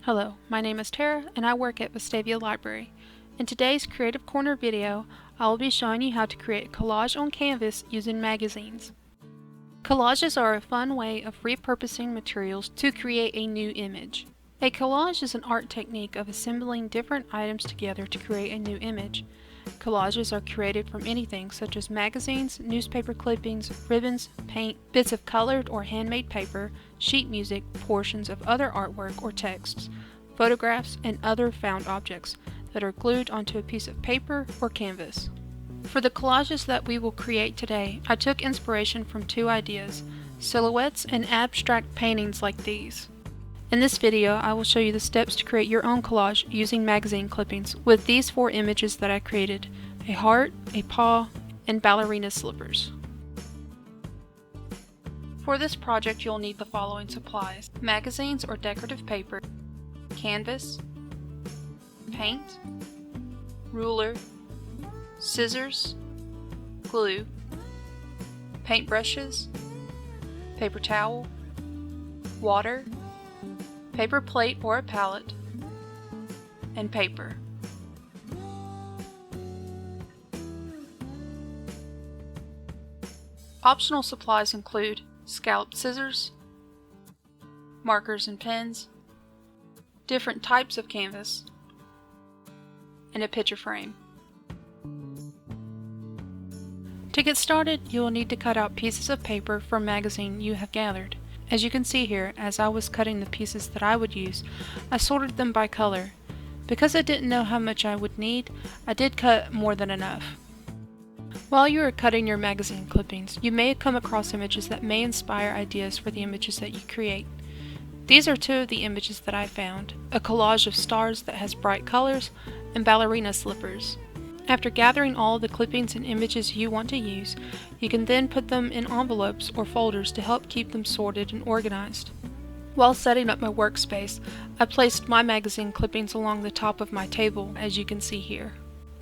Hello, my name is Tara and I work at Vestavia Library. In today's Creative Corner video, I will be showing you how to create a collage on canvas using magazines. Collages are a fun way of repurposing materials to create a new image. A collage is an art technique of assembling different items together to create a new image. Collages are created from anything such as magazines, newspaper clippings, ribbons, paint, bits of colored or handmade paper, sheet music, portions of other artwork or texts, photographs, and other found objects that are glued onto a piece of paper or canvas. For the collages that we will create today, I took inspiration from two ideas: silhouettes and abstract paintings like these. In this video, I will show you the steps to create your own collage using magazine clippings with these four images that I created: a heart, a paw, and ballerina slippers. For this project, you'll need the following supplies: magazines or decorative paper, canvas, paint, ruler, scissors, glue, paintbrushes, paper towel, water, paper plate or a palette, and paper. Optional supplies include scalloped scissors, markers and pens, different types of canvas, and a picture frame. To get started, you will need to cut out pieces of paper from magazine you have gathered. As you can see here, as I was cutting the pieces that I would use, I sorted them by color. Because I didn't know how much I would need, I did cut more than enough. While you are cutting your magazine clippings, you may come across images that may inspire ideas for the images that you create. These are two of the images that I found: a collage of stars that has bright colors, and ballerina slippers. After gathering all the clippings and images you want to use, you can then put them in envelopes or folders to help keep them sorted and organized. While setting up my workspace, I placed my magazine clippings along the top of my table, as you can see here.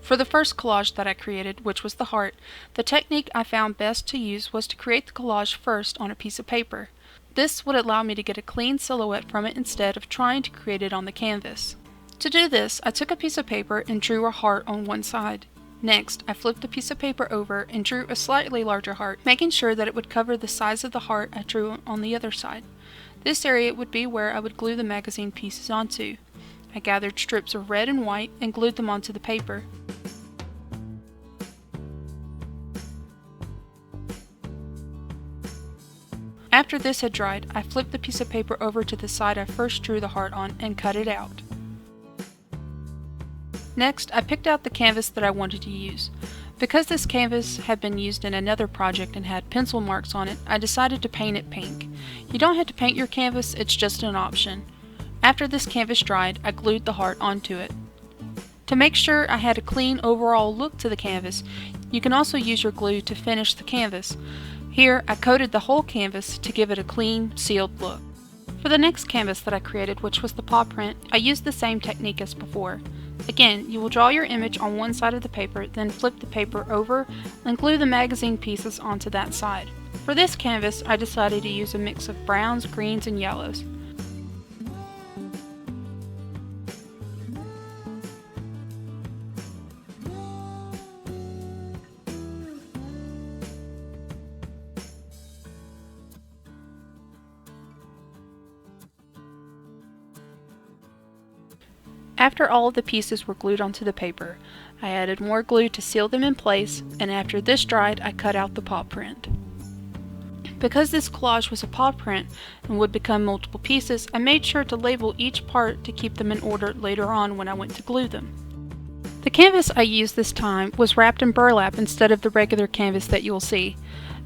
For the first collage that I created, which was the heart, the technique I found best to use was to create the collage first on a piece of paper. This would allow me to get a clean silhouette from it instead of trying to create it on the canvas. To do this, I took a piece of paper and drew a heart on one side. Next, I flipped the piece of paper over and drew a slightly larger heart, making sure that it would cover the size of the heart I drew on the other side. This area would be where I would glue the magazine pieces onto. I gathered strips of red and white and glued them onto the paper. After this had dried, I flipped the piece of paper over to the side I first drew the heart on and cut it out. Next, I picked out the canvas that I wanted to use. Because this canvas had been used in another project and had pencil marks on it, I decided to paint it pink. You don't have to paint your canvas, it's just an option. After this canvas dried, I glued the heart onto it. To make sure I had a clean overall look to the canvas, you can also use your glue to finish the canvas. Here, I coated the whole canvas to give it a clean, sealed look. For the next canvas that I created, which was the paw print, I used the same technique as before. Again, you will draw your image on one side of the paper, then flip the paper over and glue the magazine pieces onto that side. For this canvas, I decided to use a mix of browns, greens, and yellows. After all of the pieces were glued onto the paper, I added more glue to seal them in place, and after this dried, I cut out the paw print. Because this collage was a paw print and would become multiple pieces, I made sure to label each part to keep them in order later on when I went to glue them. The canvas I used this time was wrapped in burlap instead of the regular canvas that you will see.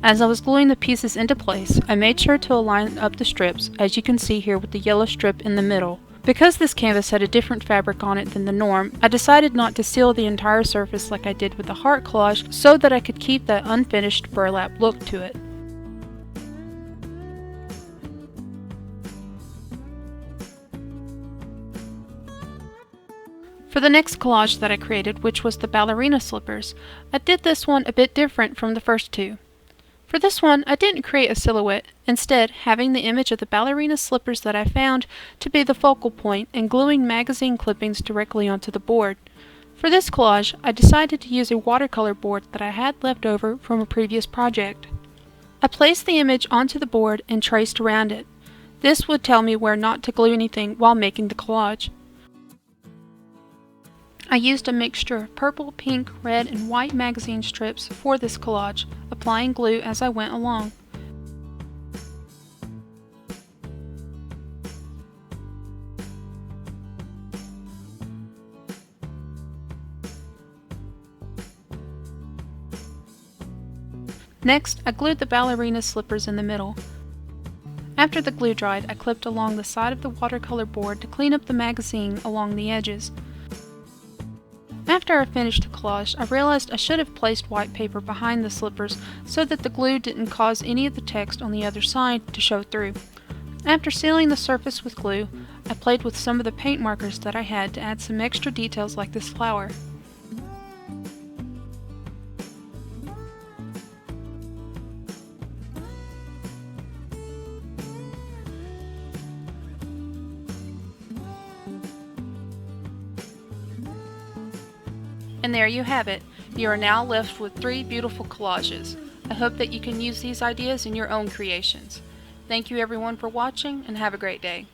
As I was gluing the pieces into place, I made sure to align up the strips, as you can see here with the yellow strip in the middle. Because this canvas had a different fabric on it than the norm, I decided not to seal the entire surface like I did with the heart collage so that I could keep that unfinished burlap look to it. For the next collage that I created, which was the ballerina slippers, I did this one a bit different from the first two. For this one, I didn't create a silhouette. instead having the image of the ballerina slippers that I found to be the focal point and gluing magazine clippings directly onto the board. For this collage, I decided to use a watercolor board that I had left over from a previous project. I placed the image onto the board and traced around it. This would tell me where not to glue anything while making the collage. I used a mixture of purple, pink, red, and white magazine strips for this collage, applying glue as I went along. Next, I glued the ballerina slippers in the middle. After the glue dried, I clipped along the side of the watercolor board to clean up the magazine along the edges. After I finished the collage, I realized I should have placed white paper behind the slippers so that the glue didn't cause any of the text on the other side to show through. After sealing the surface with glue, I played with some of the paint markers that I had to add some extra details like this flower. And there you have it. You are now left with 3 beautiful collages. I hope that you can use these ideas in your own creations. Thank you everyone for watching, and have a great day.